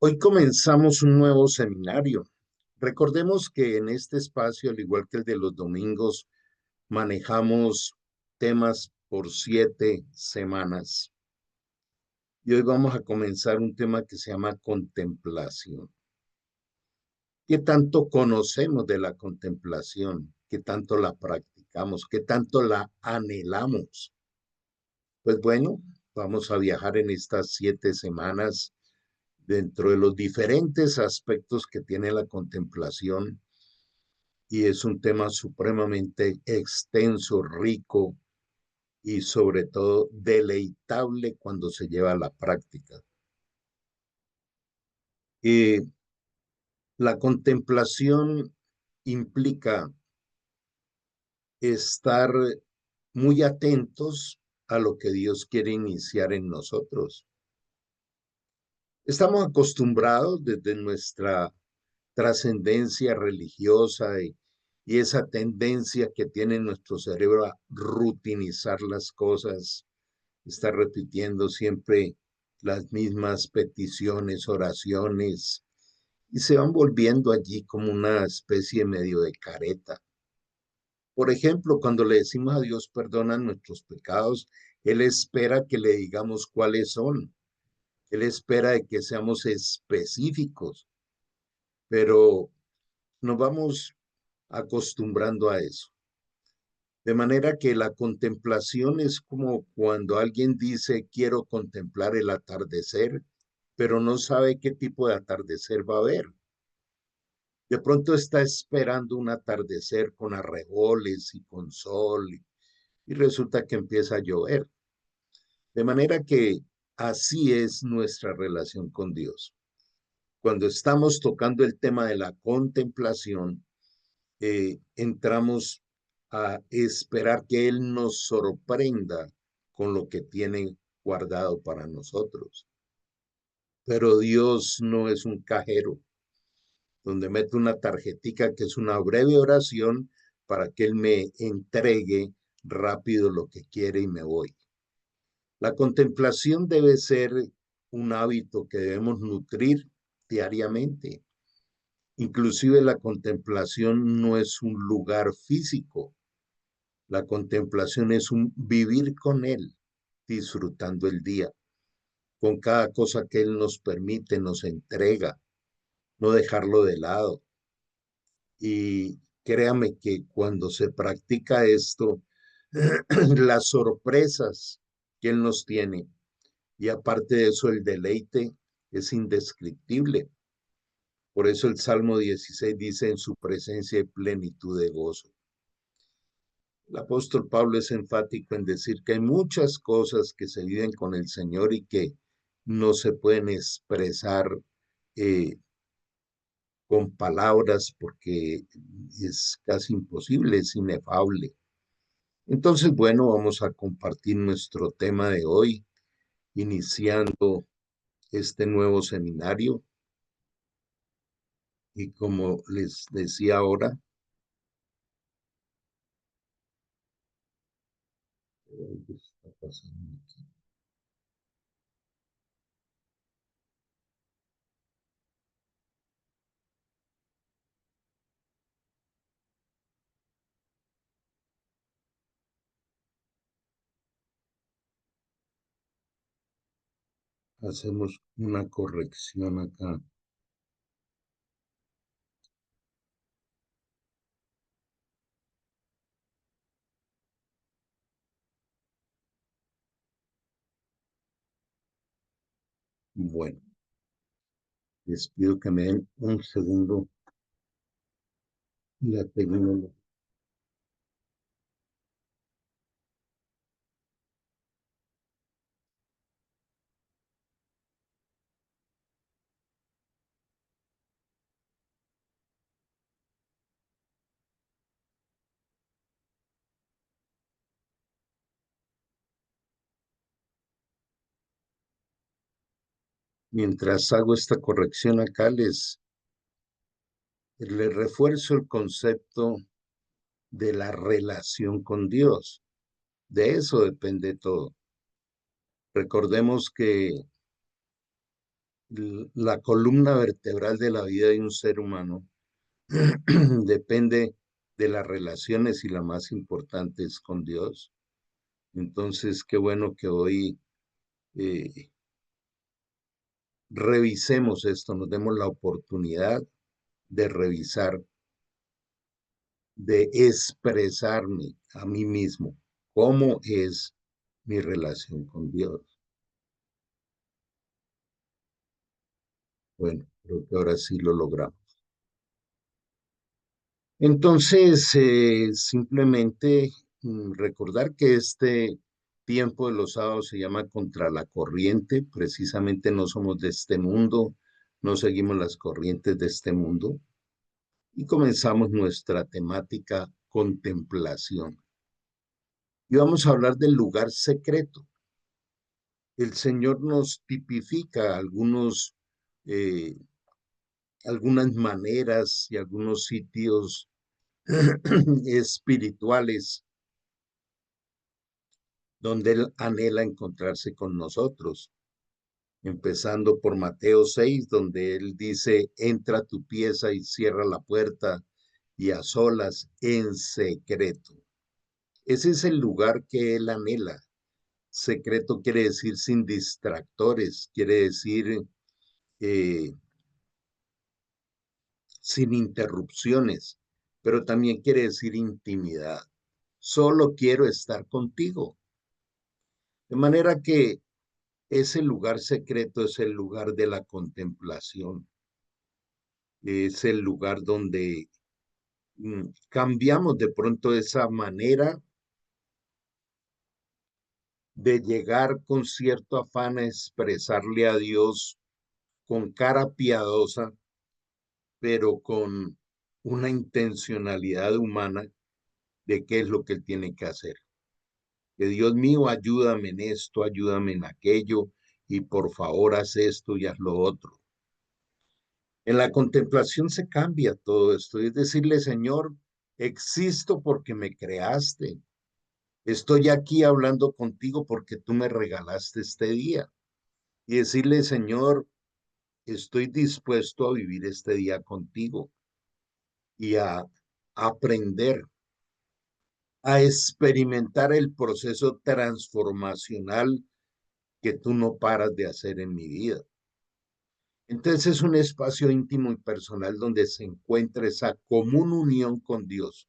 Hoy comenzamos un nuevo seminario. Recordemos que en este espacio, al igual que el de los domingos, manejamos temas por 7 semanas. Y hoy vamos a comenzar un tema que se llama contemplación. ¿Qué tanto conocemos de la contemplación? ¿Qué tanto la practicamos? ¿Qué tanto la anhelamos? Pues bueno, vamos a viajar en estas 7 semanas dentro de los diferentes aspectos que tiene la contemplación, y es un tema supremamente extenso, rico y sobre todo deleitable cuando se lleva a la práctica. Eh, la contemplación implica estar muy atentos a lo que Dios quiere iniciar en nosotros. Estamos acostumbrados desde nuestra trascendencia religiosa y esa tendencia que tiene nuestro cerebro a rutinizar las cosas, está repitiendo siempre las mismas peticiones, oraciones, y se van volviendo allí como una especie medio de careta. Por ejemplo, cuando le decimos a Dios perdona nuestros pecados, Él espera que le digamos cuáles son. Él espera de que seamos específicos, pero nos vamos acostumbrando a eso. De manera que la contemplación es como cuando alguien dice quiero contemplar el atardecer, pero no sabe qué tipo de atardecer va a haber. De pronto está esperando un atardecer con arreboles y con sol y resulta que empieza a llover. De manera que así es nuestra relación con Dios. Cuando estamos tocando el tema de la contemplación, entramos a esperar que Él nos sorprenda con lo que tiene guardado para nosotros. Pero Dios no es un cajero donde meto una tarjetica que es una breve oración para que Él me entregue rápido lo que quiere y me voy. La contemplación debe ser un hábito que debemos nutrir diariamente. Inclusive la contemplación no es un lugar físico. La contemplación es un vivir con Él, disfrutando el día, con cada cosa que Él nos permite, nos entrega, no dejarlo de lado. Y créame que cuando se practica esto, las sorpresas que Él nos tiene, y aparte de eso, el deleite es indescriptible. Por eso el Salmo 16 dice, en su presencia hay plenitud de gozo. El apóstol Pablo es enfático en decir que hay muchas cosas que se viven con el Señor y que no se pueden expresar eh, con palabras porque es casi imposible, es inefable. Entonces, bueno, vamos a compartir nuestro tema de hoy, iniciando este nuevo seminario. Y como les decía ahora, ¿qué está pasando aquí? Hacemos una corrección acá. Bueno, les pido que me den un segundo. La tecnología. Mientras hago esta corrección acá, les refuerzo el concepto de la relación con Dios. De eso depende todo. Recordemos que La columna vertebral de la vida de un ser humano depende de las relaciones y la más importante es con Dios. Entonces, qué bueno que hoy eh, revisemos esto, nos demos la oportunidad de revisar, de expresarme a mí mismo cómo es mi relación con Dios. Bueno, creo que ahora sí lo logramos. Entonces, simplemente recordar que este tiempo de los sábados se llama Contra la Corriente. Precisamente no somos de este mundo, no seguimos las corrientes de este mundo. Y comenzamos nuestra temática contemplación. Y vamos a hablar del lugar secreto. El Señor nos tipifica eh, algunas maneras y algunos sitios espirituales donde Él anhela encontrarse con nosotros. Empezando por Mateo 6, donde Él dice, entra a tu pieza y cierra la puerta y a solas en secreto. Ese es el lugar que Él anhela. Secreto quiere decir sin distractores, quiere decir eh, sin interrupciones, pero también quiere decir intimidad. Solo quiero estar contigo. De manera que ese lugar secreto es el lugar de la contemplación, es el lugar donde cambiamos de pronto esa manera de llegar con cierto afán a expresarle a Dios con cara piadosa, pero con una intencionalidad humana de qué es lo que Él tiene que hacer. Que Dios mío, ayúdame en esto, ayúdame en aquello, y por favor haz esto y haz lo otro. En la contemplación se cambia todo esto, es decirle, Señor, existo porque me creaste. Estoy aquí hablando contigo porque tú me regalaste este día. Y decirle, Señor, estoy dispuesto a vivir este día contigo y a aprender, a experimentar el proceso transformacional que tú no paras de hacer en mi vida. Entonces es un espacio íntimo y personal donde se encuentra esa común unión con Dios.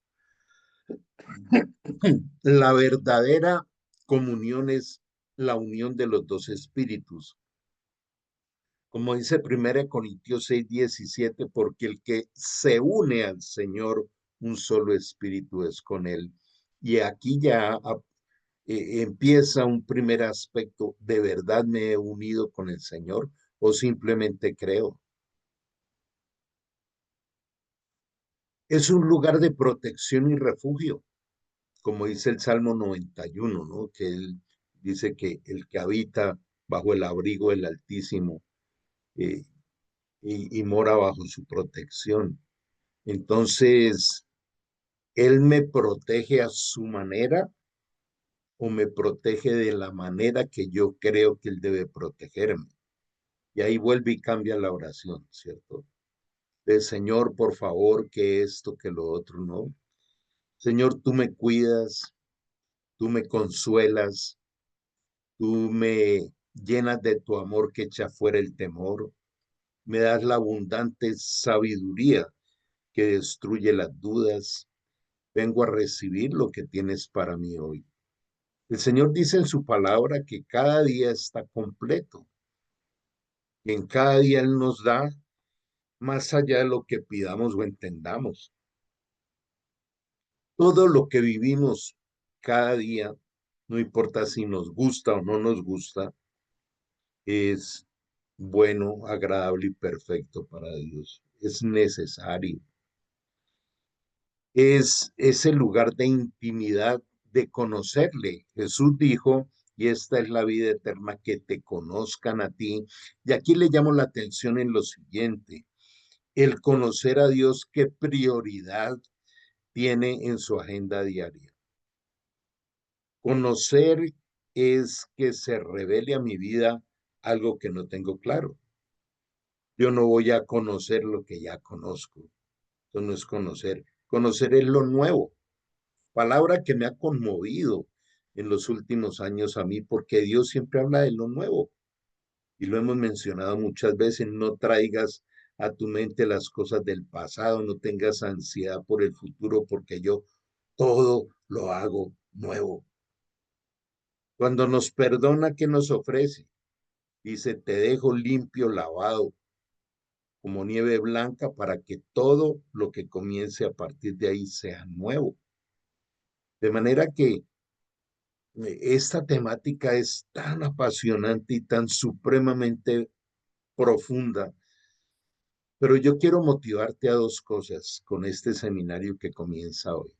La verdadera comunión es la unión de los dos espíritus. Como dice 1 Corintios 6:17, porque el que se une al Señor, un solo espíritu es con él. Y aquí ya empieza un primer aspecto, ¿de verdad me he unido con el Señor o simplemente creo? Es un lugar de protección y refugio, como dice el Salmo 91, ¿no? Que él dice que el que habita bajo el abrigo del Altísimo eh, y mora bajo su protección. Entonces, ¿Él me protege a su manera o me protege de la manera que yo creo que Él debe protegerme? Y ahí vuelve y cambia la oración, ¿cierto? De Señor, por favor, que esto, que lo otro, ¿no? Señor, tú me cuidas, tú me consuelas, tú me llenas de tu amor que echa fuera el temor, me das la abundante sabiduría que destruye las dudas. Vengo a recibir lo que tienes para mí hoy. El Señor dice en su palabra que cada día está completo, que en cada día Él nos da más allá de lo que pidamos o entendamos. Todo lo que vivimos cada día, no importa si nos gusta o no nos gusta, es bueno, agradable y perfecto para Dios. Es necesario. Es ese lugar de intimidad, de conocerle. Jesús dijo, y esta es la vida eterna, que te conozcan a ti. Y aquí le llamo la atención en lo siguiente, el conocer a Dios, qué prioridad tiene en su agenda diaria. Conocer es que se revele a mi vida algo que no tengo claro. Yo no voy a conocer lo que ya conozco. Eso no es conocer. Conocer es lo nuevo. Palabra que me ha conmovido en los últimos años a mí, porque Dios siempre habla de lo nuevo. Y lo hemos mencionado muchas veces, no traigas a tu mente las cosas del pasado, no tengas ansiedad por el futuro, porque yo todo lo hago nuevo. Cuando nos perdona, ¿qué nos ofrece? Dice, te dejo limpio, lavado, como nieve blanca, para que todo lo que comience a partir de ahí sea nuevo. De manera que esta temática es tan apasionante y tan supremamente profunda, pero yo quiero motivarte a dos cosas con este seminario que comienza hoy.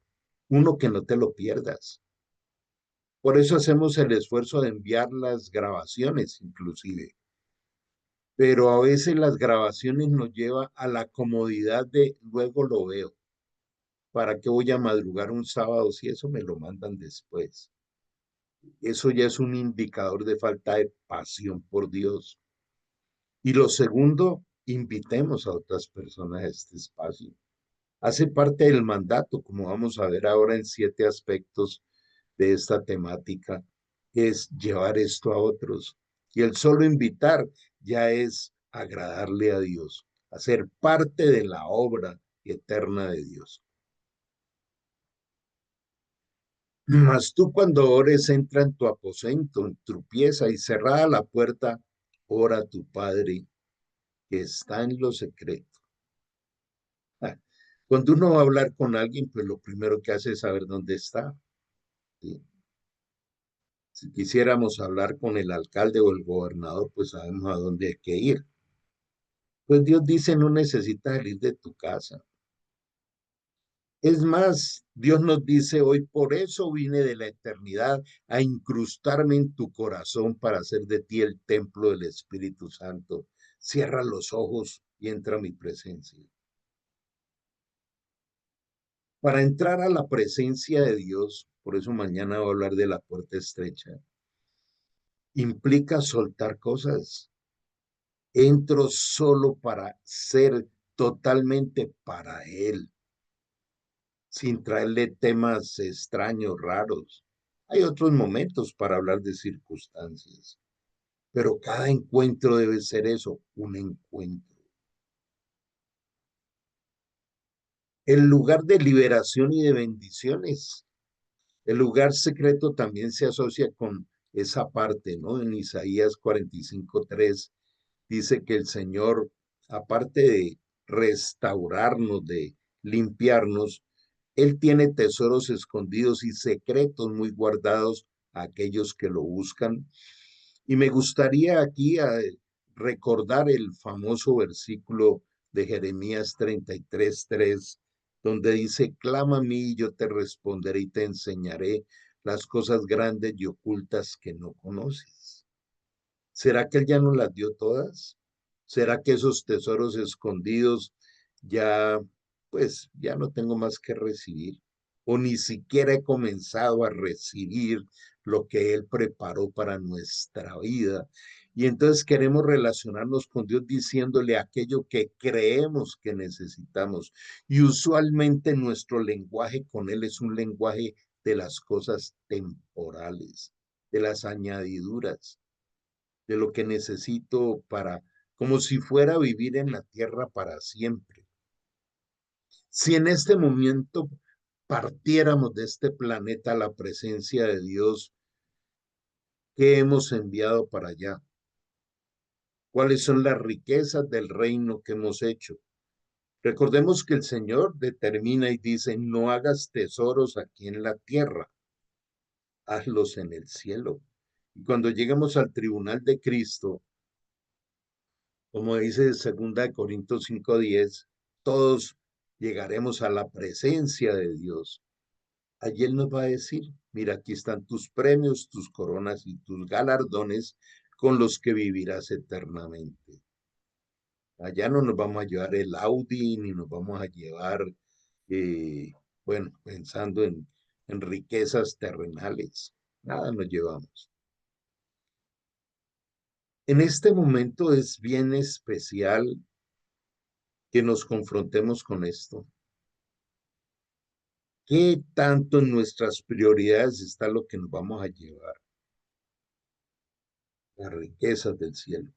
Uno, que no te lo pierdas. Por eso hacemos el esfuerzo de enviar las grabaciones, inclusive. Pero a veces las grabaciones nos lleva a la comodidad de luego lo veo. ¿Para qué voy a madrugar un sábado si eso me lo mandan después? Eso ya es un indicador de falta de pasión por Dios. Y lo segundo, invitemos a otras personas a este espacio. Hace parte del mandato, como vamos a ver ahora en 7 aspectos de esta temática, es llevar esto a otros. Y el solo invitar ya es agradarle a Dios, hacer parte de la obra eterna de Dios. Mas tú cuando ores, entra en tu aposento, en tu pieza y cerrada la puerta, ora a tu Padre que está en lo secreto. Ah, cuando uno va a hablar con alguien, pues lo primero que hace es saber dónde está. ¿Sí? Si quisiéramos hablar con el alcalde o el gobernador, pues sabemos a dónde hay que ir. Pues Dios dice, no necesitas salir de tu casa. Es más, Dios nos dice hoy, por eso vine de la eternidad a incrustarme en tu corazón para hacer de ti el templo del Espíritu Santo. Cierra los ojos y entra a mi presencia. Para entrar a la presencia de Dios, por eso mañana voy a hablar de la puerta estrecha, implica soltar cosas. Entro solo para ser totalmente para Él, sin traerle temas extraños, raros. Hay otros momentos para hablar de circunstancias, pero cada encuentro debe ser eso, un encuentro. El lugar de liberación y de bendiciones. El lugar secreto también se asocia con esa parte, ¿no? En Isaías 45:3 dice que el Señor, aparte de restaurarnos, de limpiarnos, Él tiene tesoros escondidos y secretos muy guardados a aquellos que lo buscan. Y me gustaría aquí recordar el famoso versículo de Jeremías 33:3, donde dice, clama a mí y yo te responderé y te enseñaré las cosas grandes y ocultas que no conoces. ¿Será que Él ya nos las dio todas? ¿Será que esos tesoros escondidos ya, pues, ya no tengo más que recibir? O ni siquiera he comenzado a recibir lo que Él preparó para nuestra vida. Y entonces queremos relacionarnos con Dios diciéndole aquello que creemos que necesitamos. Y usualmente nuestro lenguaje con Él es un lenguaje de las cosas temporales, de las añadiduras, de lo que necesito para, como si fuera a vivir en la tierra para siempre. Si en este momento partiéramos de este planeta a la presencia de Dios, ¿qué hemos enviado para allá? ¿Cuáles son las riquezas del reino que hemos hecho? Recordemos que el Señor determina y dice, no hagas tesoros aquí en la tierra, hazlos en el cielo. Y cuando lleguemos al tribunal de Cristo, como dice 2 Corintios 5:10, todos llegaremos a la presencia de Dios. Allí Él nos va a decir, mira, aquí están tus premios, tus coronas y tus galardones con los que vivirás eternamente. Allá no nos vamos a llevar el Audi, ni nos vamos a llevar, eh, bueno, pensando en riquezas terrenales. Nada nos llevamos. En este momento es bien especial que nos confrontemos con esto. ¿Qué tanto en nuestras prioridades está lo que nos vamos a llevar? Las riquezas del cielo.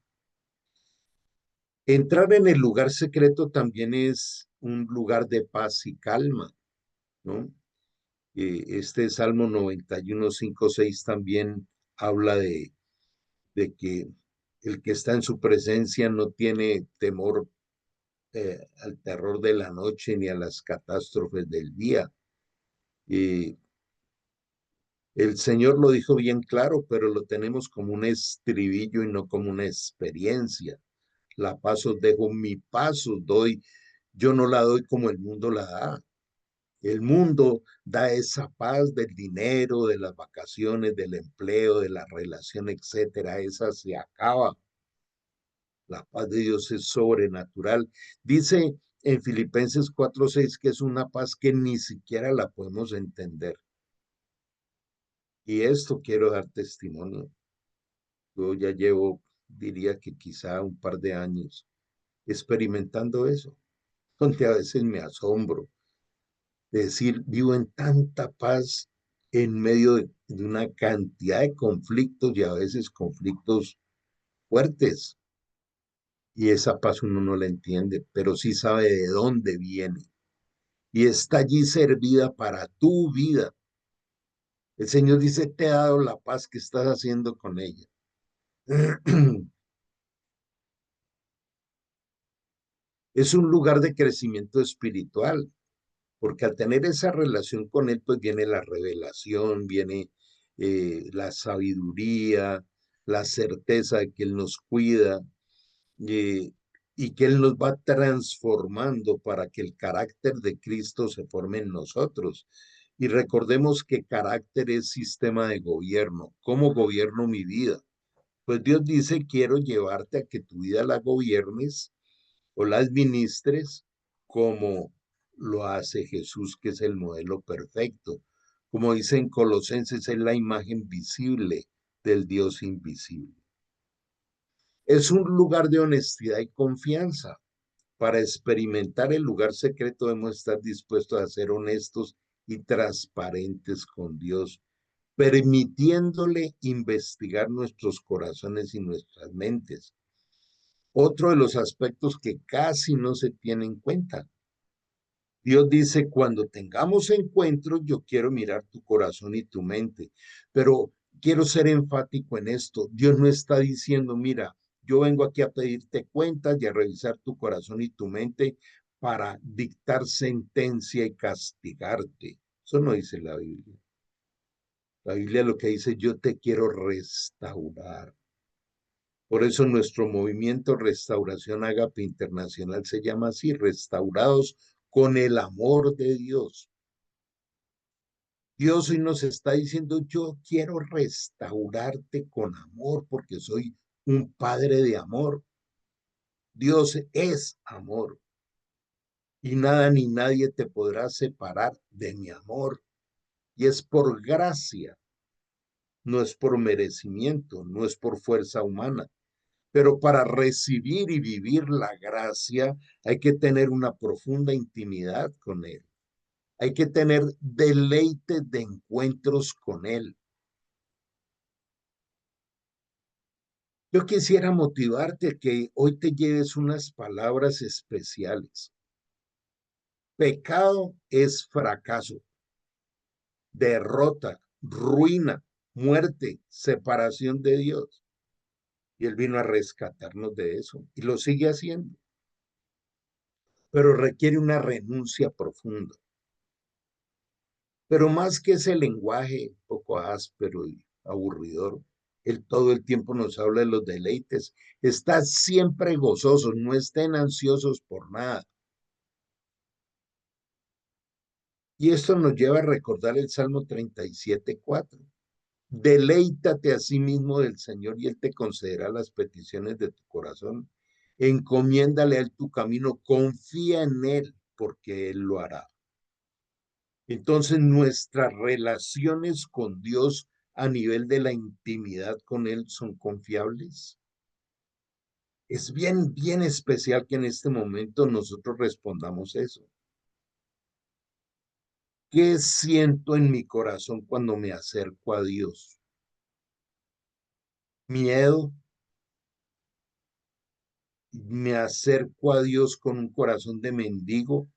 Entrar en el lugar secreto también es un lugar de paz y calma, ¿no? Este Salmo 91, 5, 6 también habla de que el que está en su presencia no tiene temor al terror de la noche ni a las catástrofes del día. Eh, el Señor lo dijo bien claro, pero lo tenemos como un estribillo y no como una experiencia. La paz os dejo, mi paz os doy. Yo no la doy como el mundo la da. El mundo da esa paz del dinero, de las vacaciones, del empleo, de la relación, etcétera. Esa se acaba. La paz de Dios es sobrenatural. Dice en Filipenses 4:6 que es una paz que ni siquiera la podemos entender. Y esto quiero dar testimonio. Yo ya llevo, diría que quizá un par de años experimentando eso, donde a veces me asombro de decir, vivo en tanta paz en medio de una cantidad de conflictos y a veces conflictos fuertes. Y esa paz uno no la entiende, pero sí sabe de dónde viene. Y está allí servida para tu vida. El Señor dice, te he dado la paz que estás haciendo con ella. Es un lugar de crecimiento espiritual, porque al tener esa relación con Él, pues viene la revelación, viene la sabiduría, la certeza de que Él nos cuida eh, y que Él nos va transformando para que el carácter de Cristo se forme en nosotros. Y recordemos que carácter es sistema de gobierno. ¿Cómo gobierno mi vida? Pues Dios dice, quiero llevarte a que tu vida la gobiernes o la administres como lo hace Jesús, que es el modelo perfecto. Como dice en Colosenses, es la imagen visible del Dios invisible. Es un lugar de honestidad y confianza. Para experimentar el lugar secreto debemos estar dispuestos a ser honestos y transparentes con Dios, permitiéndole investigar nuestros corazones y nuestras mentes. Otro de los aspectos que casi no se tiene en cuenta. Dios dice, cuando tengamos encuentros, yo quiero mirar tu corazón y tu mente, pero quiero ser enfático en esto. Dios no está diciendo, mira, yo vengo aquí a pedirte cuentas y a revisar tu corazón y tu mente para dictar sentencia y castigarte. Eso no dice la Biblia. La Biblia lo que dice, yo te quiero restaurar. Por eso nuestro movimiento Restauración Ágape Internacional se llama así, restaurados con el amor de Dios. Dios hoy nos está diciendo, yo quiero restaurarte con amor porque soy un padre de amor. Dios es amor y nada ni nadie te podrá separar de mi amor. Y es por gracia, no es por merecimiento, no es por fuerza humana. Pero para recibir y vivir la gracia hay que tener una profunda intimidad con Él. Hay que tener deleite de encuentros con Él. Yo quisiera motivarte a que hoy te lleves unas palabras especiales. Pecado es fracaso, derrota, ruina, muerte, separación de Dios. Y Él vino a rescatarnos de eso y lo sigue haciendo. Pero requiere una renuncia profunda. Pero más que ese lenguaje un poco áspero y aburridor, él todo el tiempo nos habla de los deleites. Estad siempre gozosos, no estén ansiosos por nada. Y esto nos lleva a recordar el Salmo 37:4. Deleítate a sí mismo del Señor y Él te concederá las peticiones de tu corazón. Encomiéndale a Él tu camino, confía en Él porque Él lo hará. Entonces nuestras relaciones con Dios a nivel de la intimidad con Él son confiables. Es bien, bien especial que en este momento nosotros respondamos eso. ¿Qué siento en mi corazón cuando me acerco a Dios? Miedo. Me acerco a Dios con un corazón de mendigo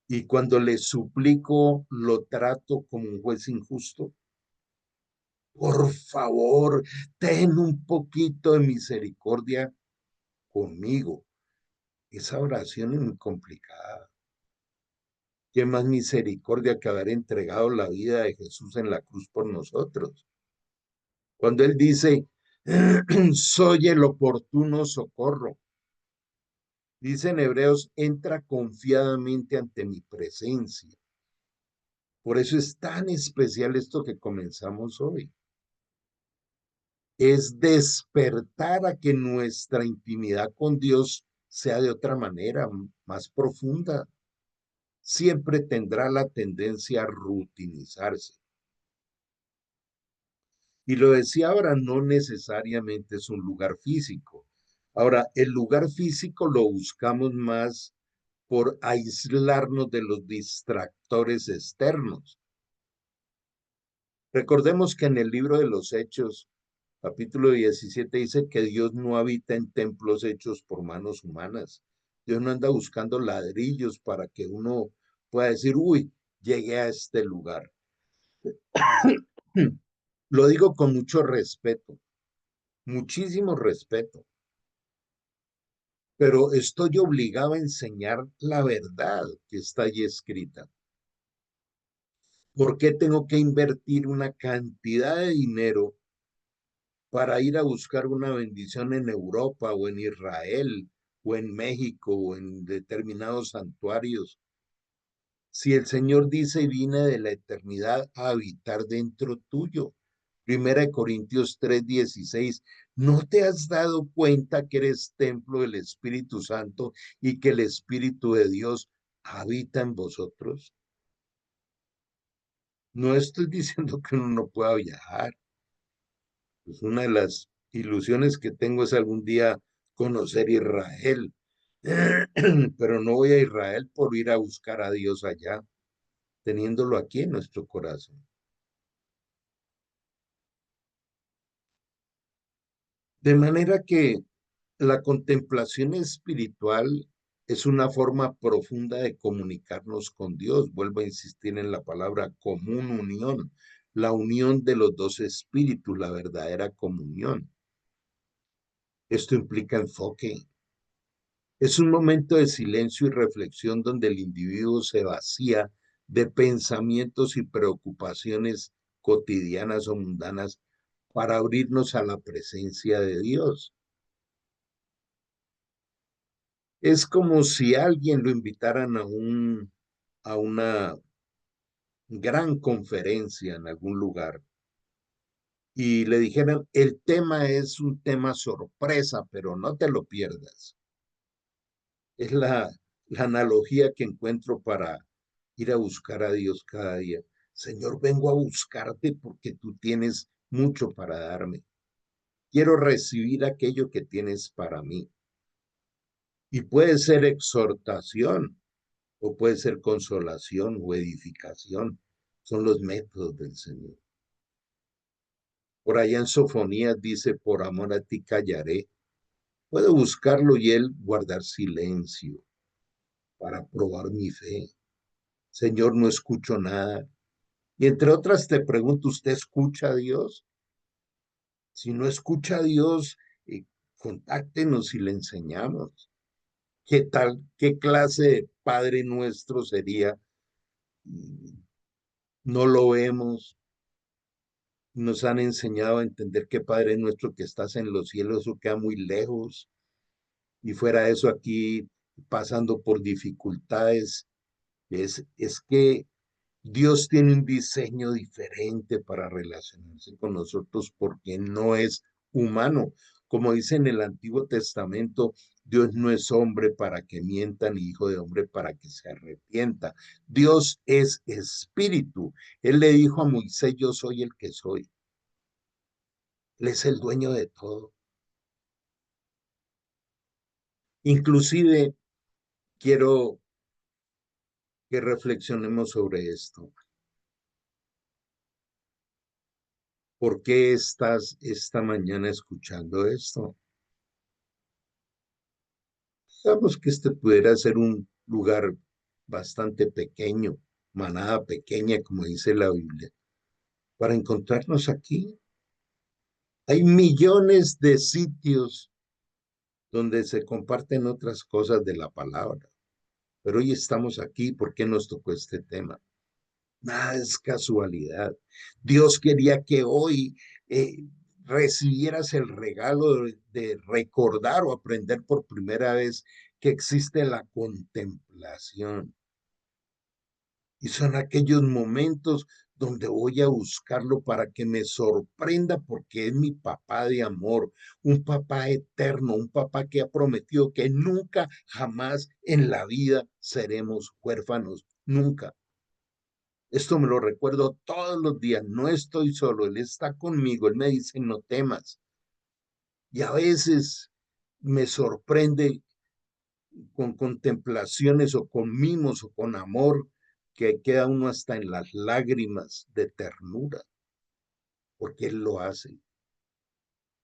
y cuando le suplico lo trato como un juez injusto. Por favor, ten un poquito de misericordia conmigo. Esa oración es muy complicada. ¿Qué más misericordia que haber entregado la vida de Jesús en la cruz por nosotros? Cuando Él dice, soy el oportuno socorro. Dice en Hebreos, entra confiadamente ante mi presencia. Por eso es tan especial esto que comenzamos hoy. Es despertar a que nuestra intimidad con Dios sea de otra manera, más profunda. Siempre tendrá la tendencia a rutinizarse. Y lo decía ahora, no necesariamente es un lugar físico. Ahora, el lugar físico lo buscamos más por aislarnos de los distractores externos. Recordemos que en el libro de los Hechos, capítulo 17, dice que Dios no habita en templos hechos por manos humanas. Dios no anda buscando ladrillos para que uno pueda decir, uy, llegué a este lugar. Lo digo con mucho respeto, muchísimo respeto, pero estoy obligado a enseñar la verdad que está allí escrita. ¿Por qué tengo que invertir una cantidad de dinero para ir a buscar una bendición en Europa o en Israel o en México o en determinados santuarios? Si el Señor dice, vine de la eternidad a habitar dentro tuyo. Primera de Corintios 3:16. ¿No te has dado cuenta que eres templo del Espíritu Santo y que el Espíritu de Dios habita en vosotros? No estoy diciendo que uno no pueda viajar. Pues una de las ilusiones que tengo es algún día conocer Israel, pero no voy a Israel por ir a buscar a Dios allá, teniéndolo aquí en nuestro corazón. De manera que la contemplación espiritual es una forma profunda de comunicarnos con Dios. Vuelvo a insistir en la palabra común unión, la unión de los dos espíritus, la verdadera comunión. Esto implica enfoque. Es un momento de silencio y reflexión donde el individuo se vacía de pensamientos y preocupaciones cotidianas o mundanas para abrirnos a la presencia de Dios. Es como si alguien lo invitaran a una gran conferencia en algún lugar y le dijeran, el tema es un tema sorpresa, pero no te lo pierdas. Es la analogía que encuentro para ir a buscar a Dios cada día. Señor, vengo a buscarte porque tú tienes mucho para darme. Quiero recibir aquello que tienes para mí. Y puede ser exhortación, o puede ser consolación o edificación. Son los métodos del Señor. Por allá en Sofonías dice, por amor a ti callaré. Puedo buscarlo y él guardar silencio para probar mi fe. Señor, no escucho nada. Y entre otras te pregunto, ¿usted escucha a Dios? Si no escucha a Dios, contáctenos y le enseñamos. ¿Qué tal, qué clase de Padre nuestro sería? No lo vemos, nos han enseñado a entender que Padre nuestro que estás en los cielos, eso queda muy lejos. Y fuera de eso, aquí pasando por dificultades, es que Dios tiene un diseño diferente para relacionarse con nosotros porque no es humano. Como dice en el Antiguo Testamento, Dios no es hombre para que mienta, ni hijo de hombre para que se arrepienta. Dios es espíritu. Él le dijo a Moisés, yo soy el que soy. Él es el dueño de todo. Inclusive quiero que reflexionemos sobre esto. ¿Por qué estás esta mañana escuchando esto? Digamos que este pudiera ser un lugar bastante pequeño, manada pequeña, como dice la Biblia, para encontrarnos aquí. Hay millones de sitios donde se comparten otras cosas de la palabra, pero hoy estamos aquí. ¿Por qué nos tocó este tema? Nada es casualidad. Dios quería que hoy eh, recibieras el regalo de recordar o aprender por primera vez que existe la contemplación. Y son aquellos momentos donde voy a buscarlo para que me sorprenda porque es mi papá de amor, un papá eterno, un papá que ha prometido que nunca, jamás en la vida seremos huérfanos, nunca. Esto me lo recuerdo todos los días, no estoy solo, Él está conmigo, Él me dice no temas. Y a veces me sorprende con contemplaciones o con mimos o con amor que queda uno hasta en las lágrimas de ternura, porque Él lo hace.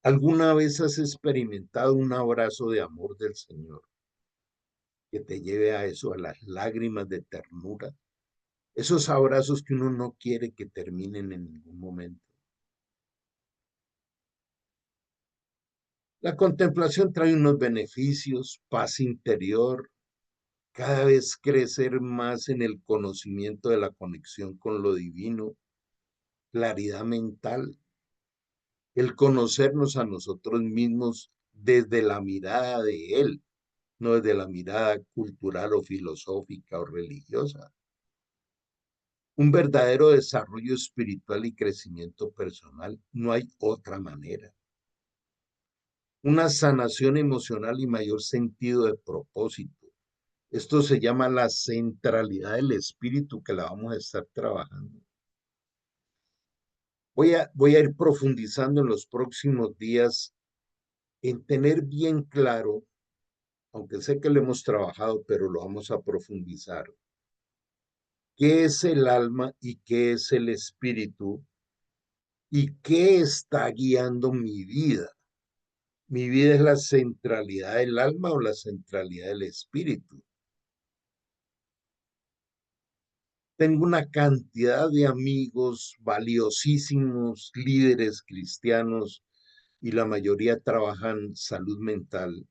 ¿Alguna vez has experimentado un abrazo de amor del Señor que te lleve a eso, a las lágrimas de ternura? Esos abrazos que uno no quiere que terminen en ningún momento. La contemplación trae unos beneficios, paz interior, cada vez crecer más en el conocimiento de la conexión con lo divino, claridad mental, el conocernos a nosotros mismos desde la mirada de Él, no desde la mirada cultural o filosófica o religiosa. Un verdadero desarrollo espiritual y crecimiento personal, no hay otra manera. Una sanación emocional y mayor sentido de propósito. Esto se llama la centralidad del espíritu que la vamos a estar trabajando. Voy a ir profundizando en los próximos días en tener bien claro, aunque sé que lo hemos trabajado, pero lo vamos a profundizar, qué es el alma y qué es el espíritu y qué está guiando mi vida. ¿Mi vida es la centralidad del alma o la centralidad del espíritu? Tengo una cantidad de amigos valiosísimos, líderes cristianos, y la mayoría trabajan salud mental,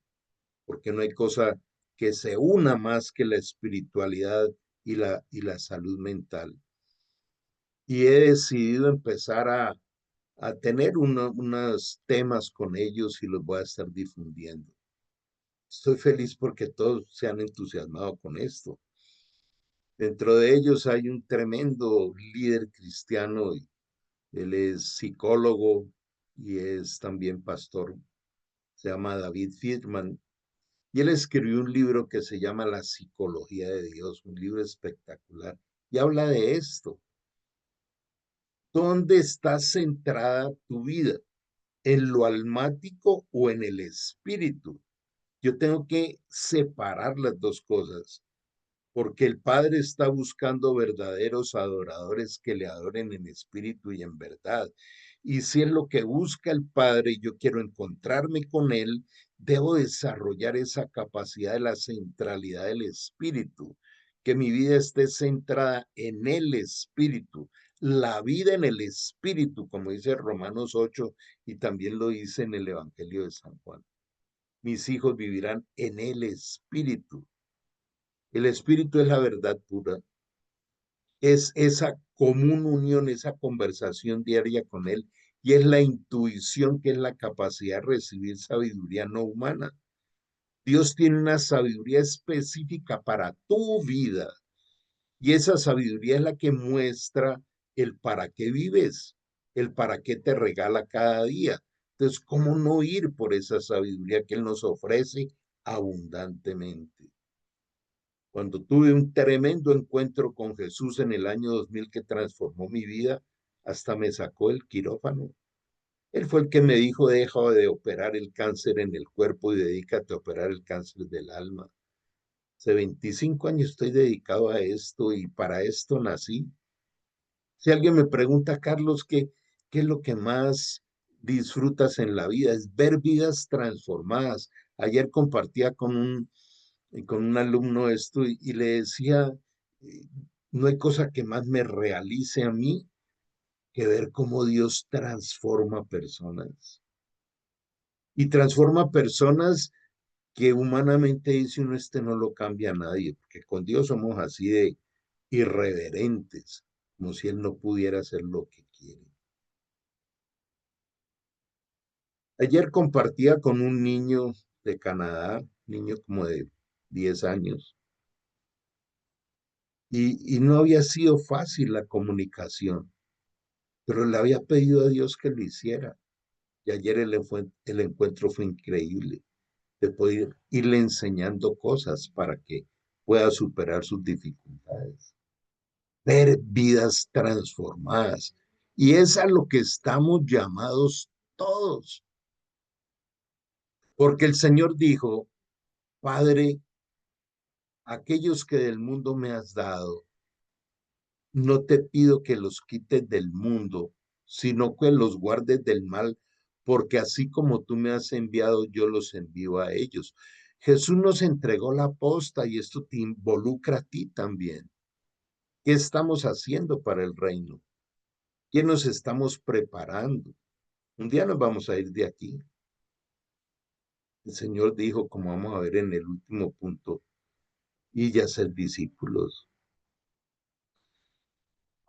porque no hay cosa que se una más que la espiritualidad y la salud mental. Y he decidido empezar a tener unos temas con ellos y los voy a estar difundiendo. Estoy feliz porque todos se han entusiasmado con esto. Dentro de ellos hay un tremendo líder cristiano. Él es psicólogo y es también pastor. Se llama David Friedman. Y él escribió un libro que se llama La psicología de Dios, un libro espectacular. Y habla de esto. ¿Dónde está centrada tu vida? ¿En lo almático o en el espíritu? Yo tengo que separar las dos cosas, porque el Padre está buscando verdaderos adoradores que le adoren en espíritu y en verdad. Y si es lo que busca el Padre y yo quiero encontrarme con Él, debo desarrollar esa capacidad de la centralidad del espíritu, que mi vida esté centrada en el espíritu, la vida en el espíritu, como dice Romanos 8 y también lo dice en el Evangelio de San Juan. Mis hijos vivirán en el espíritu. El espíritu es la verdad pura, es esa común unión, esa conversación diaria con Él, y es la intuición, que es la capacidad de recibir sabiduría no humana. Dios tiene una sabiduría específica para tu vida, y esa sabiduría es la que muestra el para qué vives, el para qué te regala cada día. Entonces, ¿cómo no ir por esa sabiduría que Él nos ofrece abundantemente? Cuando tuve un tremendo encuentro con Jesús en el año 2000 que transformó mi vida, hasta me sacó el quirófano. Él fue el que me dijo, deja de operar el cáncer en el cuerpo y dedícate a operar el cáncer del alma. Hace 25 años estoy dedicado a esto y para esto nací. Si alguien me pregunta, Carlos, ¿qué es lo que más disfrutas en la vida? Es ver vidas transformadas. Ayer compartía con un alumno esto y le decía, eh, no hay cosa que más me realice a mí que ver cómo Dios transforma personas. Y transforma personas que humanamente dice uno, este no lo cambia a nadie, porque con Dios somos así de irreverentes, como si Él no pudiera hacer lo que quiere. Ayer compartía con un niño de Canadá, niño como de 10 años, y no había sido fácil la comunicación, pero le había pedido a Dios que lo hiciera. Y ayer el encuentro fue increíble, de poder irle enseñando cosas para que pueda superar sus dificultades, ver vidas transformadas. Y es a lo que estamos llamados todos, porque el Señor dijo, Padre, aquellos que del mundo me has dado, no te pido que los quites del mundo, sino que los guardes del mal, porque así como tú me has enviado, yo los envío a ellos. Jesús nos entregó la posta y esto te involucra a ti también. ¿Qué estamos haciendo para el reino? ¿Qué nos estamos preparando? Un día nos vamos a ir de aquí. El Señor dijo, como vamos a ver en el último punto, y ya ser discípulos.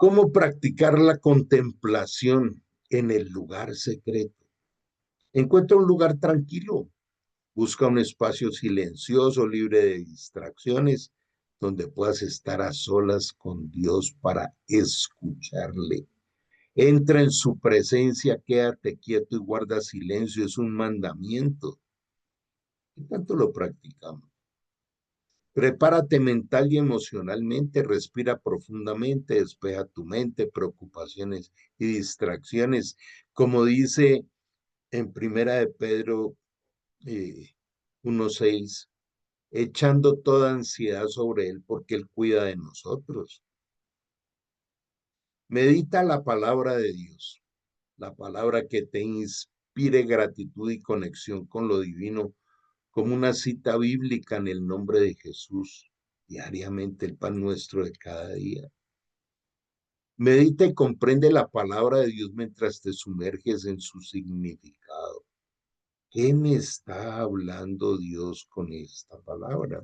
¿Cómo practicar la contemplación en el lugar secreto? Encuentra un lugar tranquilo, busca un espacio silencioso, libre de distracciones, donde puedas estar a solas con Dios para escucharle. Entra en su presencia, quédate quieto y guarda silencio, es un mandamiento. ¿Qué tanto lo practicamos? Prepárate mental y emocionalmente, respira profundamente, despeja tu mente, preocupaciones y distracciones. Como dice en Primera de Pedro 1:6, echando toda ansiedad sobre Él porque Él cuida de nosotros. Medita la palabra de Dios, la palabra que te inspire gratitud y conexión con lo divino, como una cita bíblica en el nombre de Jesús, diariamente el pan nuestro de cada día. Medita y comprende la palabra de Dios mientras te sumerges en su significado. ¿Qué me está hablando Dios con esta palabra?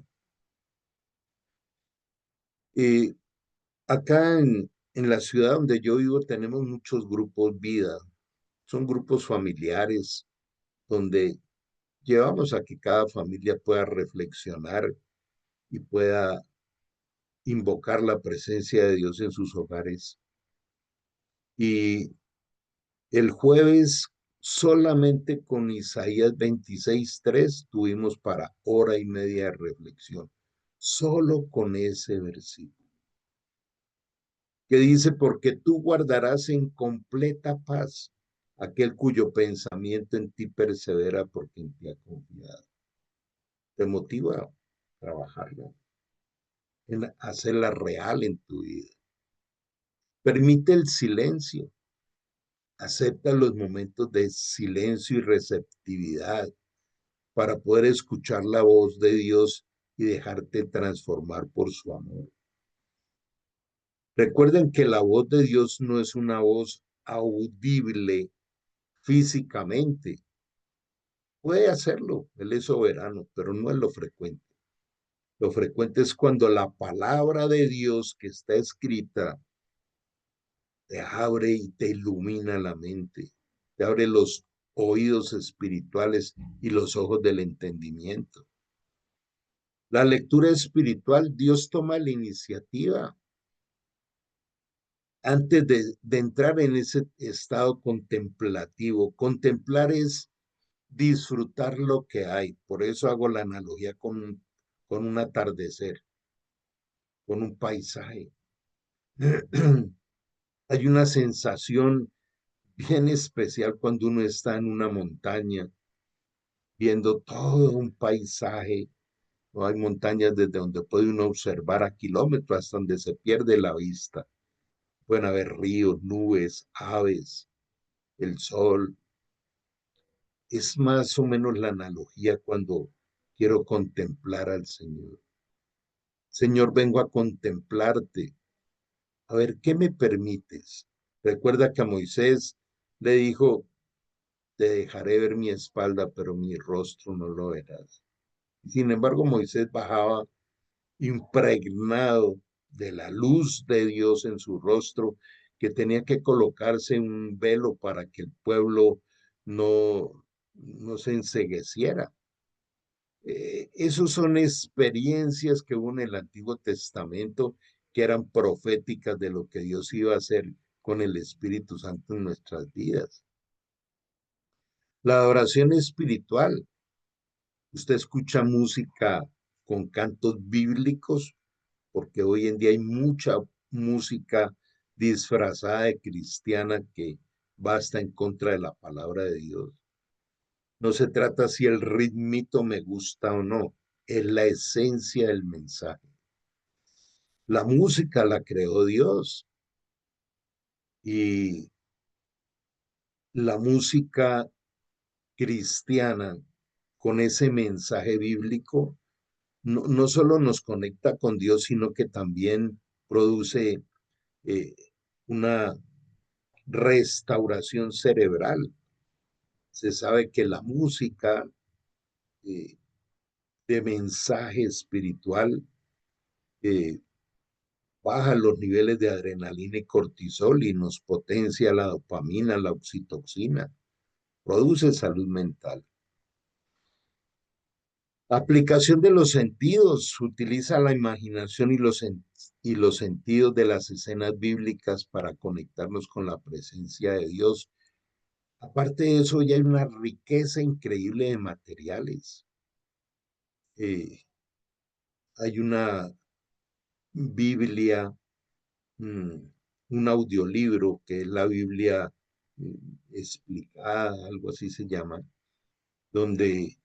Eh, Acá en la ciudad donde yo vivo tenemos muchos grupos vida. Son grupos familiares donde llevamos a que cada familia pueda reflexionar y pueda invocar la presencia de Dios en sus hogares. Y el jueves solamente con Isaías 26:3 tuvimos para hora y media de reflexión. Solo con ese versículo que dice, porque tú guardarás en completa paz aquel cuyo pensamiento en ti persevera porque en ti ha confiado. Te motiva a trabajarla, en hacerla real en tu vida. Permite el silencio. Acepta los momentos de silencio y receptividad para poder escuchar la voz de Dios y dejarte transformar por su amor. Recuerden que la voz de Dios no es una voz audible físicamente. Puede hacerlo, Él es soberano, pero no es lo frecuente. Lo frecuente es cuando la palabra de Dios que está escrita te abre y te ilumina la mente, te abre los oídos espirituales y los ojos del entendimiento. La lectura espiritual, Dios toma la iniciativa antes de entrar en ese estado contemplativo. Contemplar es disfrutar lo que hay. Por eso hago la analogía con un atardecer, con un paisaje. Hay una sensación bien especial cuando uno está en una montaña viendo todo un paisaje. No hay montañas desde donde puede uno observar a kilómetros hasta donde se pierde la vista. Pueden haber ríos, nubes, aves, el sol. Es más o menos la analogía cuando quiero contemplar al Señor. Señor, vengo a contemplarte. A ver, ¿qué me permites? Recuerda que a Moisés le dijo, te dejaré ver mi espalda, pero mi rostro no lo verás. Sin embargo, Moisés bajaba impregnado de la luz de Dios en su rostro, que tenía que colocarse un velo para que el pueblo no se encegueciera. Esos son experiencias que hubo en el Antiguo Testamento que eran proféticas de lo que Dios iba a hacer con el Espíritu Santo en nuestras vidas. La adoración espiritual. Usted escucha música con cantos bíblicos, porque hoy en día hay mucha música disfrazada de cristiana que va hasta en contra de la palabra de Dios. No se trata si el ritmito me gusta o no, es la esencia del mensaje. La música la creó Dios y la música cristiana con ese mensaje bíblico no solo nos conecta con Dios, sino que también produce eh, una restauración cerebral. Se sabe que la música eh, de mensaje espiritual eh, baja los niveles de adrenalina y cortisol y nos potencia la dopamina, la oxitocina, produce salud mental. Aplicación de los sentidos, utiliza la imaginación y los sentidos de las escenas bíblicas para conectarnos con la presencia de Dios. Aparte de eso, ya hay una riqueza increíble de materiales. Eh, Hay una Biblia, mm, un audiolibro que es la Biblia explicada, algo así se llama, donde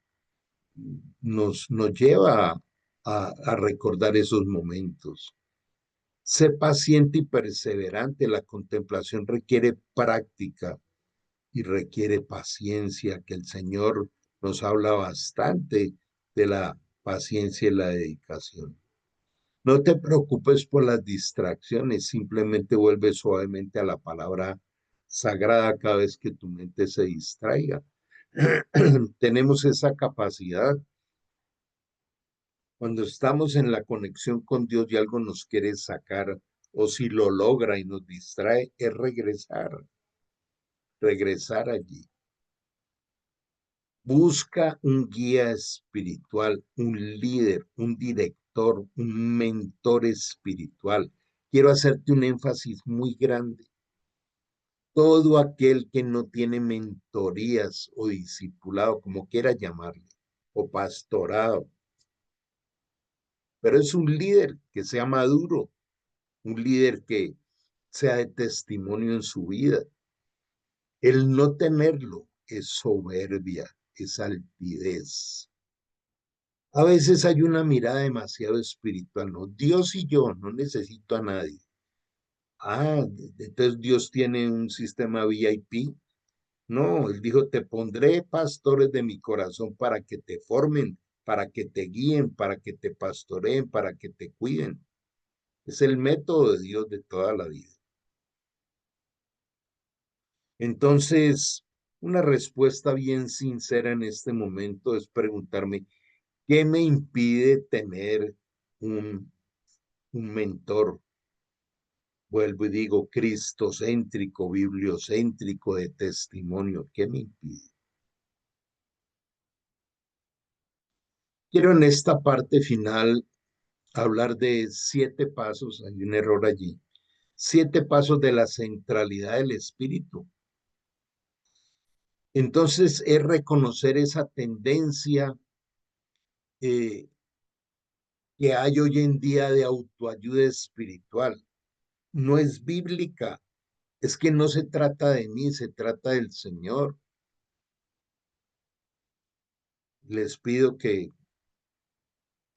nos lleva a recordar esos momentos. Sé paciente y perseverante. La contemplación requiere práctica y requiere paciencia, que el Señor nos habla bastante de la paciencia y la dedicación. No te preocupes por las distracciones, simplemente vuelve suavemente a la palabra sagrada cada vez que tu mente se distraiga. Tenemos esa capacidad. Cuando estamos en la conexión con Dios y algo nos quiere sacar, o si lo logra y nos distrae, es regresar allí. Busca un guía espiritual, un líder, un director, un mentor espiritual. Quiero hacerte un énfasis muy grande. Todo aquel que no tiene mentorías o discipulado, como quiera llamarle, o pastorado, pero es un líder que sea maduro, un líder que sea de testimonio en su vida. El no tenerlo es soberbia, es altivez. A veces hay una mirada demasiado espiritual, ¿no? Dios y yo, no necesito a nadie. Ah, entonces Dios tiene un sistema VIP. No, él dijo, te pondré pastores de mi corazón para que te formen, para que te guíen, para que te pastoreen, para que te cuiden. Es el método de Dios de toda la vida. Entonces, una respuesta bien sincera en este momento es preguntarme, ¿qué me impide tener un, un mentor? Vuelvo y digo, cristocéntrico, bibliocéntrico, de testimonio. ¿Qué me impide? Quiero en esta parte final hablar de 7 pasos, hay un error allí, 7 pasos de la centralidad del espíritu. Entonces es reconocer esa tendencia eh, que hay hoy en día de autoayuda espiritual. No es bíblica, Es que no se trata de mí, se trata del Señor. Les pido que,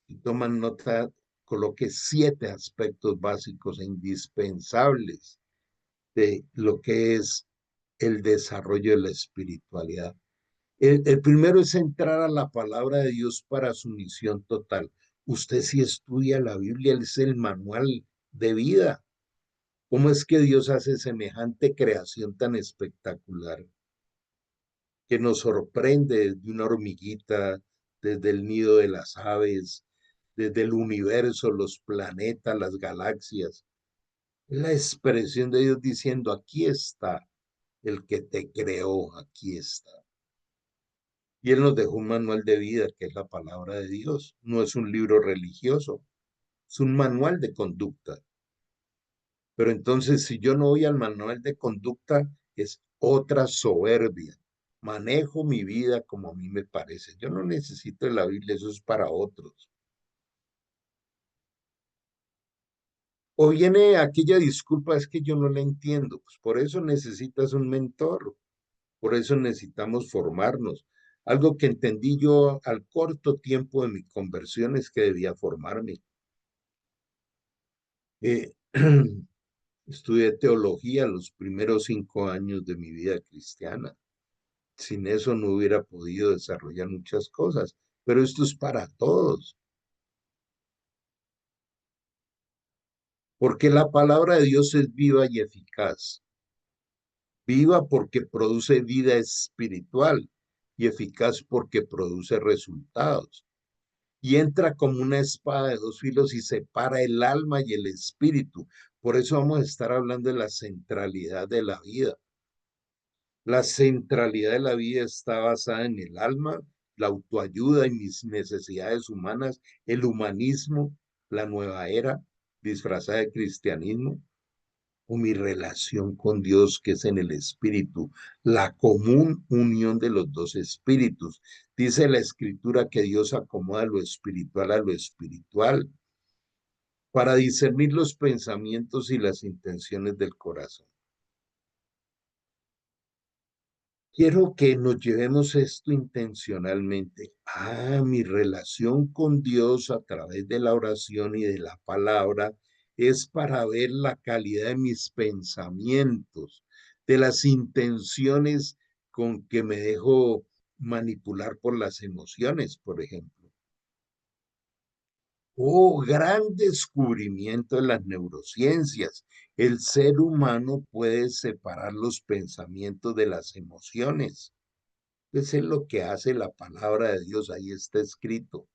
si toman nota, coloque 7 aspectos básicos e indispensables de lo que es el desarrollo de la espiritualidad. El primero es entrar a la palabra de Dios para su misión total. Usted si estudia la Biblia, es el manual de vida. ¿Cómo es que Dios hace semejante creación tan espectacular que nos sorprende desde una hormiguita, desde el nido de las aves, desde el universo, los planetas, las galaxias? Es la expresión de Dios diciendo, aquí está el que te creó, aquí está. Y Él nos dejó un manual de vida, que es la palabra de Dios. No es un libro religioso, es un manual de conducta. Pero entonces, si yo no voy al manual de conducta, es otra soberbia. Manejo mi vida como a mí me parece. Yo no necesito de la Biblia, eso es para otros. O viene aquella disculpa, es que yo no la entiendo. Pues por eso necesitas un mentor, por eso necesitamos formarnos. Algo que entendí yo al corto tiempo de mi conversión es que debía formarme. Eh, Estudié teología los primeros 5 años de mi vida cristiana. Sin eso no hubiera podido desarrollar muchas cosas, pero esto es para todos, porque la palabra de Dios es viva y eficaz. Viva porque produce vida espiritual y eficaz porque produce resultados. Y entra como una espada de dos filos y separa el alma y el espíritu. Por eso vamos a estar hablando de la centralidad de la vida. La centralidad de la vida está basada en el alma, la autoayuda y mis necesidades humanas, el humanismo, la nueva era disfrazada de cristianismo, o mi relación con Dios que es en el espíritu, la común unión de los dos espíritus. Dice la escritura que Dios acomoda lo espiritual a lo espiritual para discernir los pensamientos y las intenciones del corazón. Quiero que nos llevemos esto intencionalmente. Mi relación con Dios a través de la oración y de la palabra es para ver la calidad de mis pensamientos, de las intenciones con que me dejo manipular por las emociones, por ejemplo. Oh, gran descubrimiento de las neurociencias. El ser humano puede separar los pensamientos de las emociones. Eso es lo que hace la palabra de Dios, ahí está escrito.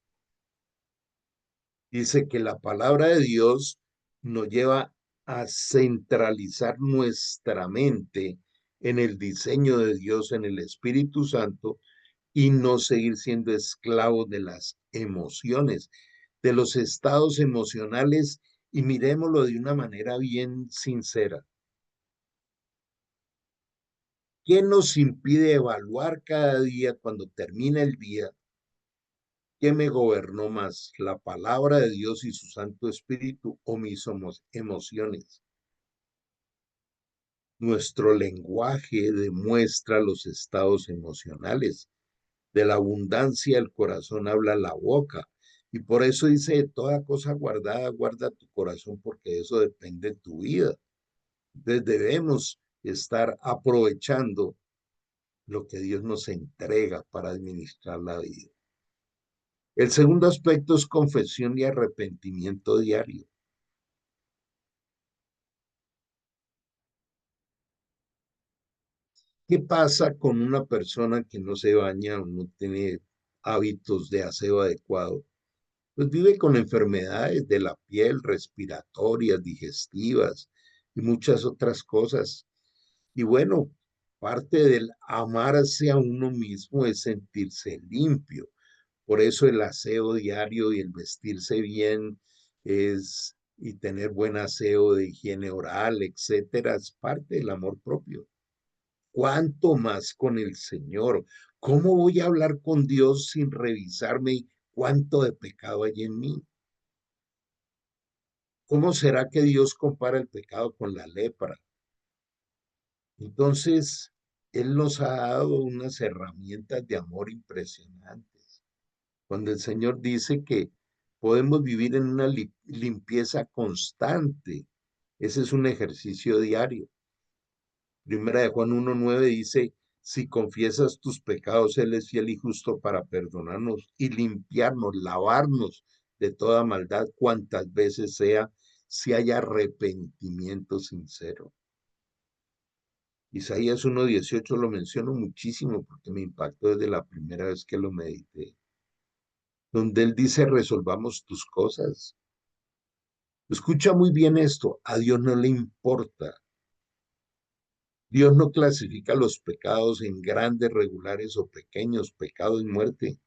Dice que la palabra de Dios nos lleva a centralizar nuestra mente en el diseño de Dios, en el Espíritu Santo, y no seguir siendo esclavos de las emociones, de los estados emocionales, y miremoslo de una manera bien sincera. ¿Qué nos impide evaluar cada día cuando termina el día? ¿Qué me gobernó más, la palabra de Dios y su Santo Espíritu o mis emociones? Nuestro lenguaje demuestra los estados emocionales. De la abundancia del corazón habla la boca. Y por eso dice, toda cosa guardada, guarda tu corazón, porque eso depende de tu vida. Entonces debemos estar aprovechando lo que Dios nos entrega para administrar la vida. El segundo aspecto es confesión y arrepentimiento diario. ¿Qué pasa con una persona que no se baña o no tiene hábitos de aseo adecuado? Pues vive con enfermedades de la piel, respiratorias, digestivas y muchas otras cosas. Y bueno, parte del amarse a uno mismo es sentirse limpio. Por eso el aseo diario y el vestirse bien es y tener buen aseo de higiene oral, etcétera, es parte del amor propio. ¿Cuánto más con el Señor? ¿Cómo voy a hablar con Dios sin revisarme cuánto de pecado hay en mí? ¿Cómo será que Dios compara el pecado con la lepra? Entonces, Él nos ha dado unas herramientas de amor impresionantes. Cuando el Señor dice que podemos vivir en una limpieza constante, ese es un ejercicio diario. Primera de Juan 1:9 dice, si confiesas tus pecados, Él es fiel y justo para perdonarnos y limpiarnos, lavarnos de toda maldad cuantas veces sea, si hay arrepentimiento sincero. Isaías 1:18 lo menciono muchísimo porque me impactó desde la primera vez que lo medité, donde Él dice, resolvamos tus cosas. Escucha muy bien esto, a Dios no le importa. Dios no clasifica los pecados en grandes, regulares o pequeños, pecado y muerte.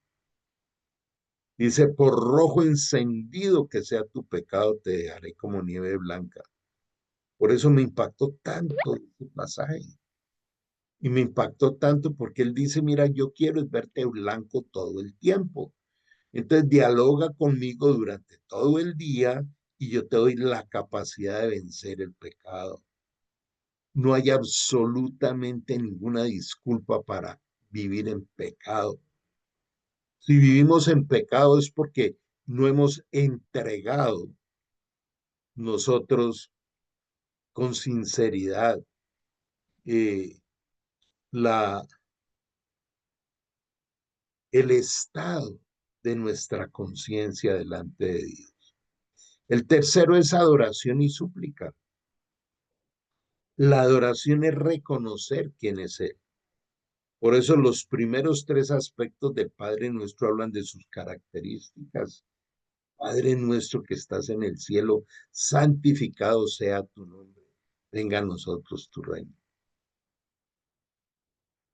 Dice, por rojo encendido que sea tu pecado, te dejaré como nieve blanca. Por eso me impactó tanto este pasaje. Y me impactó tanto porque él dice, mira, yo quiero es verte blanco todo el tiempo. Entonces dialoga conmigo durante todo el día y yo te doy la capacidad de vencer el pecado. No hay absolutamente ninguna disculpa para vivir en pecado. Si vivimos en pecado es porque no hemos entregado nosotros con sinceridad eh, la, el estado de nuestra conciencia delante de Dios. El tercero es adoración y súplica. La adoración es reconocer quién es Él. Por eso los primeros tres aspectos del Padre Nuestro hablan de sus características. Padre nuestro que estás en el cielo, santificado sea tu nombre. Venga a nosotros tu reino.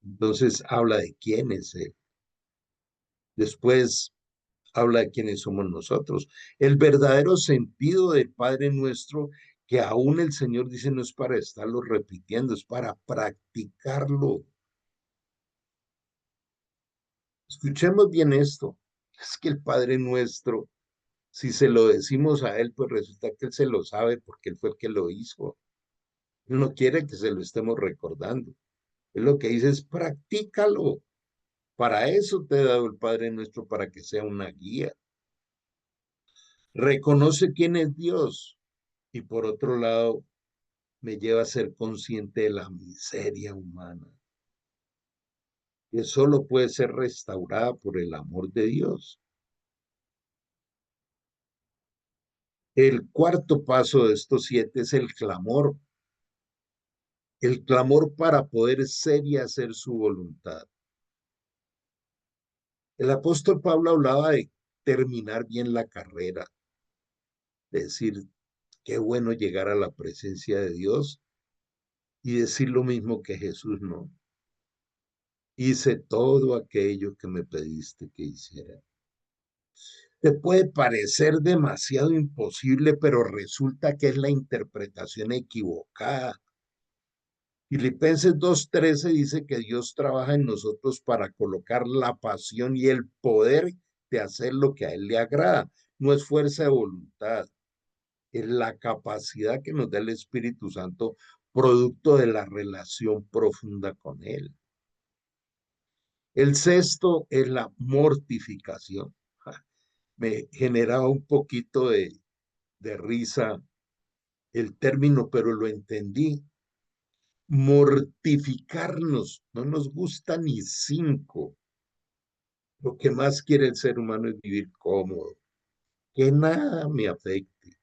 Entonces habla de quién es Él. Después habla de quiénes somos nosotros. El verdadero sentido del Padre Nuestro, que aún el Señor dice, no es para estarlo repitiendo, es para practicarlo. Escuchemos bien esto. Es que el Padre Nuestro, si se lo decimos a Él, pues resulta que Él se lo sabe porque Él fue el que lo hizo. Él no quiere que se lo estemos recordando. Él lo que dice es practícalo. Para eso te he dado el Padre Nuestro, para que sea una guía. Reconoce quién es Dios y por otro lado me lleva a ser consciente de la miseria humana, que solo puede ser restaurada por el amor de Dios. El cuarto paso de estos 7 es el clamor para poder ser y hacer su voluntad. El apóstol Pablo hablaba de terminar bien la carrera, de decir, qué bueno llegar a la presencia de Dios y decir lo mismo que Jesús, no. Hice todo aquello que me pediste que hiciera. Te puede parecer demasiado imposible, pero resulta que es la interpretación equivocada. Filipenses 2:13 dice que Dios trabaja en nosotros para colocar la pasión y el poder de hacer lo que a Él le agrada. No es fuerza de voluntad, es la capacidad que nos da el Espíritu Santo, producto de la relación profunda con Él. El sexto es la mortificación. Me generaba un poquito de risa el término, pero lo entendí. Mortificarnos, no nos gusta ni cinco. Lo que más quiere el ser humano es vivir cómodo, que nada me afecte,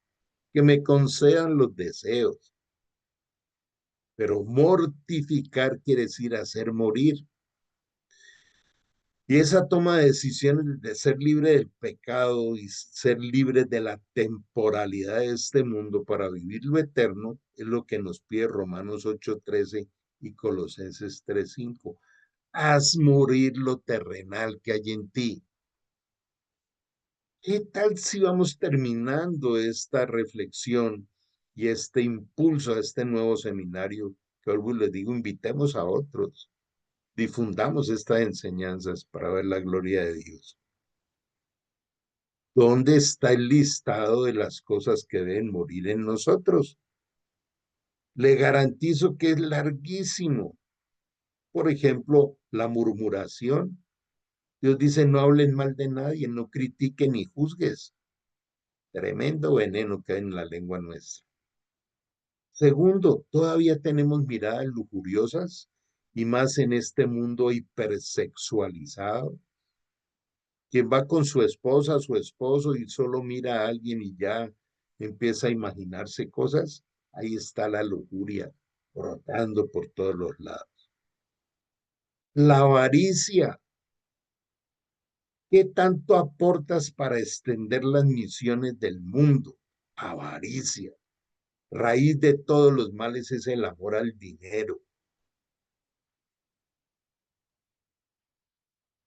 que me concedan los deseos. Pero mortificar quiere decir hacer morir. Y esa toma de decisiones de ser libre del pecado y ser libre de la temporalidad de este mundo para vivir lo eterno es lo que nos pide Romanos 8:13 y Colosenses 3:5. Haz morir lo terrenal que hay en ti. ¿Qué tal si vamos terminando esta reflexión y este impulso a este nuevo seminario? Que hoy les digo, invitemos a otros, difundamos estas enseñanzas para ver la gloria de Dios. ¿Dónde está el listado de las cosas que deben morir en nosotros? Le garantizo que es larguísimo. Por ejemplo, la murmuración. Dios dice, no hablen mal de nadie, no critiquen ni juzgues. Tremendo veneno que hay en la lengua nuestra. Segundo, todavía tenemos miradas lujuriosas y más en este mundo hipersexualizado. Quien va con su esposa, su esposo y solo mira a alguien y ya empieza a imaginarse cosas, ahí está la lujuria brotando por todos los lados. La avaricia. ¿Qué tanto aportas para extender las misiones del mundo? Avaricia. Raíz de todos los males es el amor al dinero.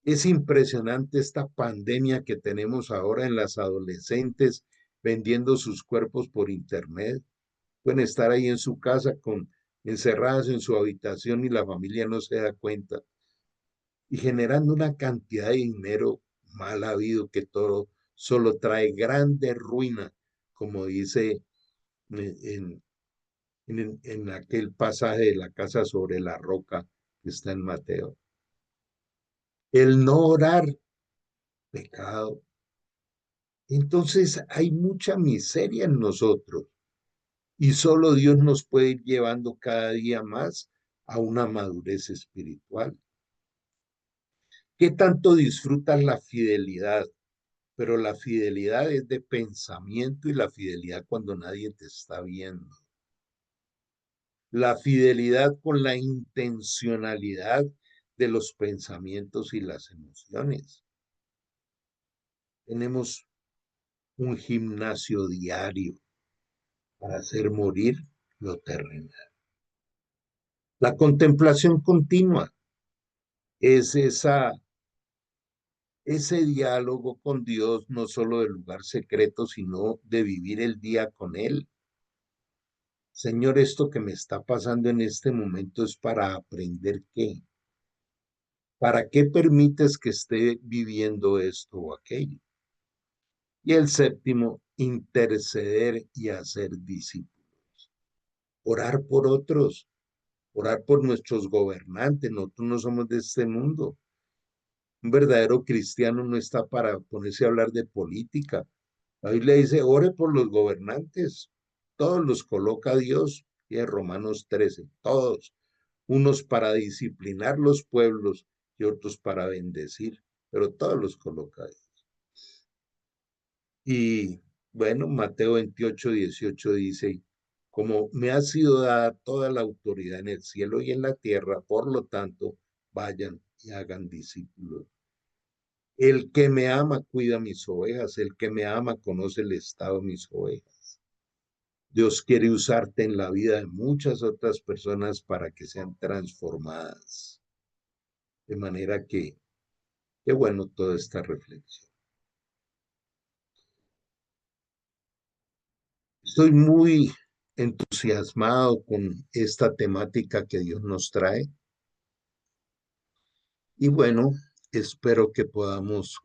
Es impresionante esta pandemia que tenemos ahora en las adolescentes vendiendo sus cuerpos por internet. Pueden estar ahí en su casa encerradas en su habitación y la familia no se da cuenta y generando una cantidad de dinero mal habido que todo solo trae grande ruina, como dice en, en aquel pasaje de la casa sobre la roca que está en Mateo. El no orar, pecado. Entonces hay mucha miseria en nosotros y solo Dios nos puede ir llevando cada día más a una madurez espiritual. ¿Qué tanto disfrutas la fidelidad? Pero la fidelidad es de pensamiento y la fidelidad cuando nadie te está viendo. La fidelidad con la intencionalidad de los pensamientos y las emociones. Tenemos un gimnasio diario para hacer morir lo terrenal. La contemplación continua es ese diálogo con Dios, no solo del lugar secreto, sino de vivir el día con Él. Señor, esto que me está pasando en este momento es para aprender qué. ¿Para qué permites que esté viviendo esto o aquello? Y el séptimo, interceder y hacer discípulos. Orar por otros, orar por nuestros gobernantes. Nosotros no somos de este mundo. Un verdadero cristiano no está para ponerse a hablar de política. La Biblia dice, ore por los gobernantes. Todos los coloca Dios. Y en Romanos 13, todos. Unos para disciplinar los pueblos y otros para bendecir. Pero todos los coloca Dios. Y bueno, Mateo 28, 18 dice, como me ha sido dada toda la autoridad en el cielo y en la tierra, por lo tanto, vayan y hagan discípulos. El que me ama cuida mis ovejas, el que me ama conoce el estado de mis ovejas. Dios quiere usarte en la vida de muchas otras personas para que sean transformadas. De manera que, qué bueno toda esta reflexión. Estoy muy entusiasmado con esta temática que Dios nos trae y bueno, espero que podamos